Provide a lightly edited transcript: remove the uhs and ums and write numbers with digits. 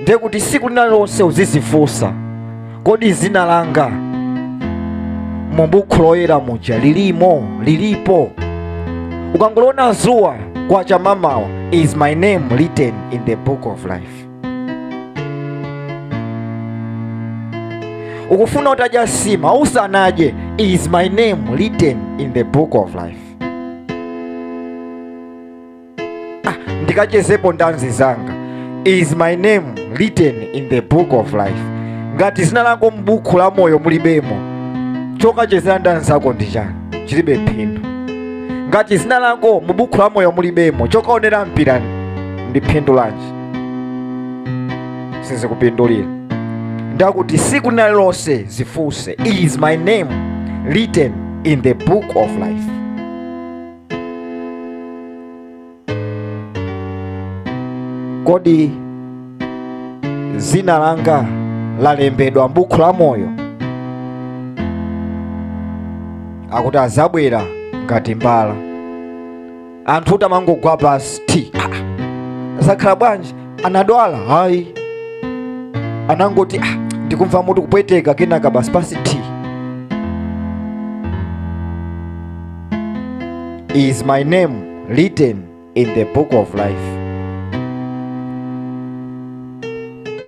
ndiye kuti siku lina lonse uzizifunsa, kodi zina langa mu buku loyera muja lilipo? Ukangolona zuwa kwa chamamawa, is my name written in the book of life? Ukufuna utaja sima usanaje, is my name written in the book of life? Ndikachezepo ndanzi zanga, is my name written in the book of life? Ngati zina lako mbuku la moyo mulibemo, choka chezera ndanzi zako ndichani, chilibe phindu. Ngati zina lako mubuku la moyo mulibemo, choka onera mpira ndi phindu lanji? Sinze kupindulira. Ndakuti siku lina lonse zifunse, is my name written in the book of life? Kodi zina langa lalembedwa mbuku la moyo? Akuti azabwera ngati mbala, anthu utamangogwa pasi ti zakhala bwanji, anadwala hayi, anangoti ndikumva mutu kupweteka kenaka basi pasi ti. Is my name written in the book of life?